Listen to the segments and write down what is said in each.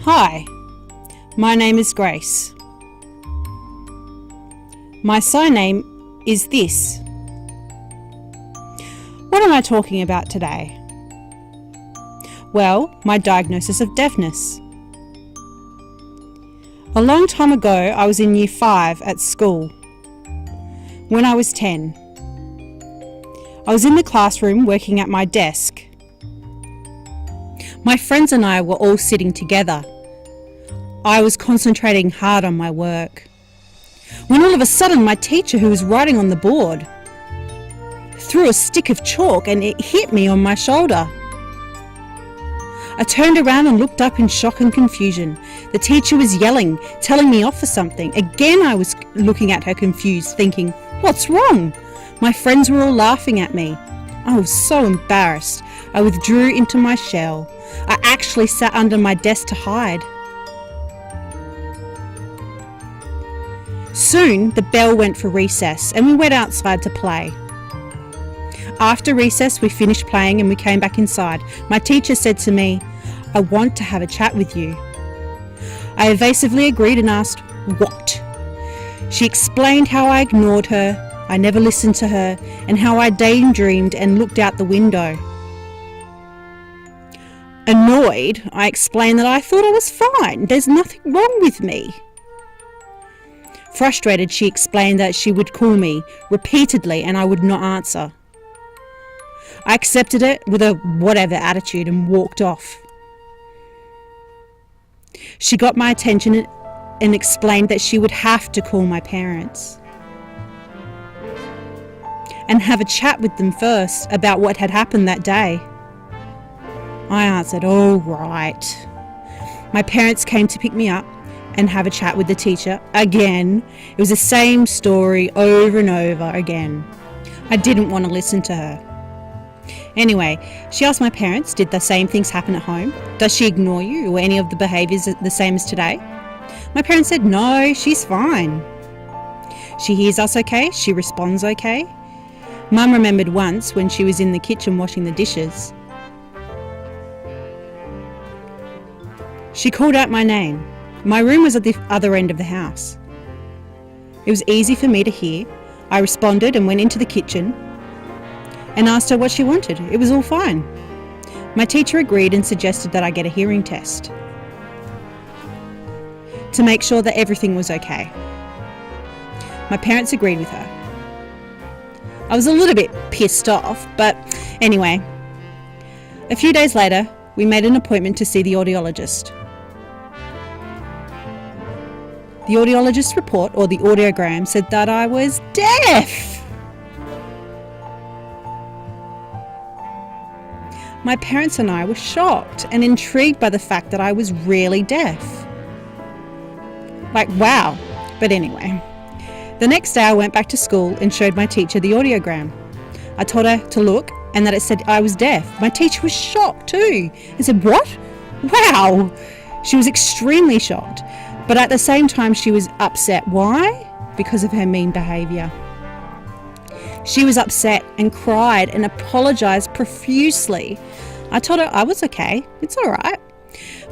Hi, my name is Grace. My surname is this. What am I talking about today? Well, my diagnosis of deafness. A long time ago, I was in Year 5 at school. When I was 10, I was in the classroom working at my desk. My friends and I were all sitting together. I was concentrating hard on my work, when all of a sudden my teacher, who was writing on the board, threw a stick of chalk and it hit me on my shoulder. I turned around and looked up in shock and confusion. The teacher was yelling, telling me off for something. Again, I was looking at her confused, thinking, what's wrong? My friends were all laughing at me. I was so embarrassed. I withdrew into my shell. I actually sat under my desk to hide. Soon, the bell went for recess and we went outside to play. After recess, we finished playing and we came back inside. My teacher said to me, I want to have a chat with you. I evasively agreed and asked, what? She explained how I ignored her, I never listened to her, and how I daydreamed and looked out the window. Annoyed, I explained that I thought I was fine. There's nothing wrong with me. Frustrated, she explained that she would call me repeatedly and I would not answer. I accepted it with a whatever attitude and walked off. She got my attention and explained that she would have to call my parents and have a chat with them first about what had happened that day. I answered, all right. My parents came to pick me up and have a chat with the teacher again. It was the same story over and over again. I didn't want to listen to her. Anyway, she asked my parents, did the same things happen at home? Does she ignore you or any of the behaviours the same as today? My parents said, no, she's fine. She hears us okay, she responds okay. Mum remembered once when she was in the kitchen washing the dishes. She called out my name. My room was at the other end of the house. It was easy for me to hear. I responded and went into the kitchen and asked her what she wanted. It was all fine. My teacher agreed and suggested that I get a hearing test to make sure that everything was okay. My parents agreed with her. I was a little bit pissed off, but anyway, a few days later, we made an appointment to see the audiologist. The audiologist's report, or the audiogram, said that I was deaf. My parents and I were shocked and intrigued by the fact that I was really deaf. Like, wow. But anyway, the next day I went back to school and showed my teacher the audiogram. I told her to look and that it said I was deaf. My teacher was shocked too and said, what? Wow. She was extremely shocked. But at the same time, she was upset. Why? Because of her mean behaviour. She was upset and cried and apologised profusely. I told her I was okay. It's all right.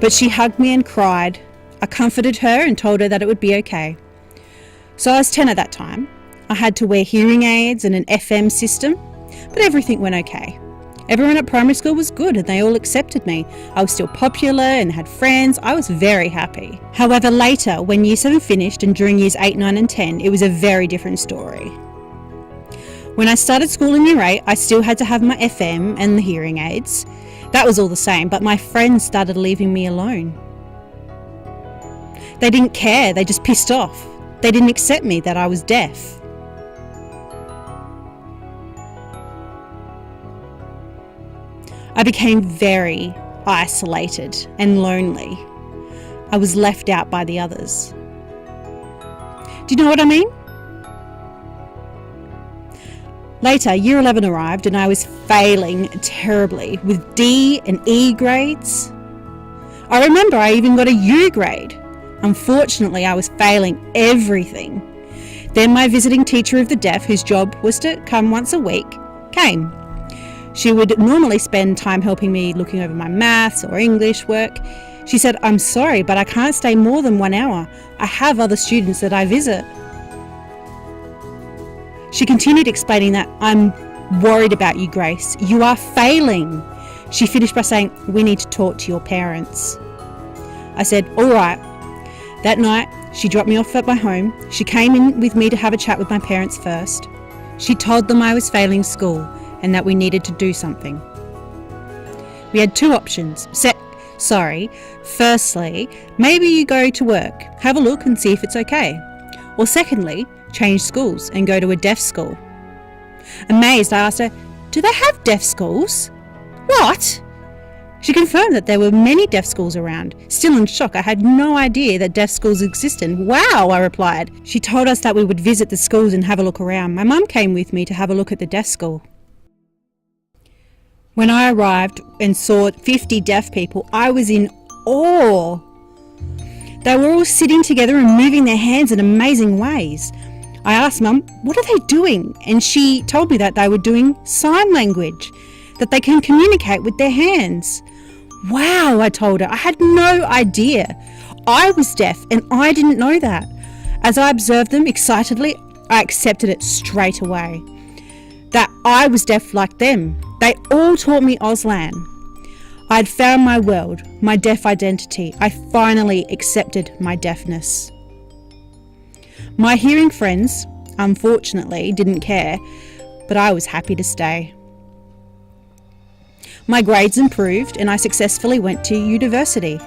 But she hugged me and cried. I comforted her and told her that it would be okay. So I was 10 at that time. I had to wear hearing aids and an FM system, but everything went okay. Everyone at primary school was good and they all accepted me. I was still popular and had friends. I was very happy. However, later, when Year 7 finished and during Years 8, 9 and 10, it was a very different story. When I started school in Year 8, I still had to have my FM and the hearing aids. That was all the same, but my friends started leaving me alone. They didn't care, they just pissed off. They didn't accept me that I was deaf. I became very isolated and lonely. I was left out by the others. Do you know what I mean? Later, Year 11 arrived and I was failing terribly with D and E grades. I remember I even got a U grade. Unfortunately, I was failing everything. Then my visiting teacher of the deaf, whose job was to come once a week, came. She would normally spend time helping me looking over my maths or English work. She said, "I'm sorry, but I can't stay more than 1 hour. I have other students that I visit." She continued explaining that, "I'm worried about you, Grace. You are failing." She finished by saying, "We need to talk to your parents." I said, "All right." That night, she dropped me off at my home. She came in with me to have a chat with my parents first. She told them I was failing school and that we needed to do something. We had two options. Firstly, maybe you go to work, have a look and see if it's okay. Or secondly, change schools and go to a deaf school. Amazed, I asked her, "Do they have deaf schools?" "What?" She confirmed that there were many deaf schools around. Still in shock, I had no idea that deaf schools existed. "Wow," I replied. She told us that we would visit the schools and have a look around. My mum came with me to have a look at the deaf school. When I arrived and saw 50 deaf people, I was in awe. They were all sitting together and moving their hands in amazing ways. I asked Mum, "What are they doing?" And she told me that they were doing sign language, that they can communicate with their hands. "Wow," I told her. I had no idea. I was deaf and I didn't know that. As I observed them excitedly, I accepted it straight away. That I was deaf like them. They all taught me Auslan. I had found my world, my deaf identity. I finally accepted my deafness. My hearing friends, unfortunately, didn't care, but I was happy to stay. My grades improved and I successfully went to university.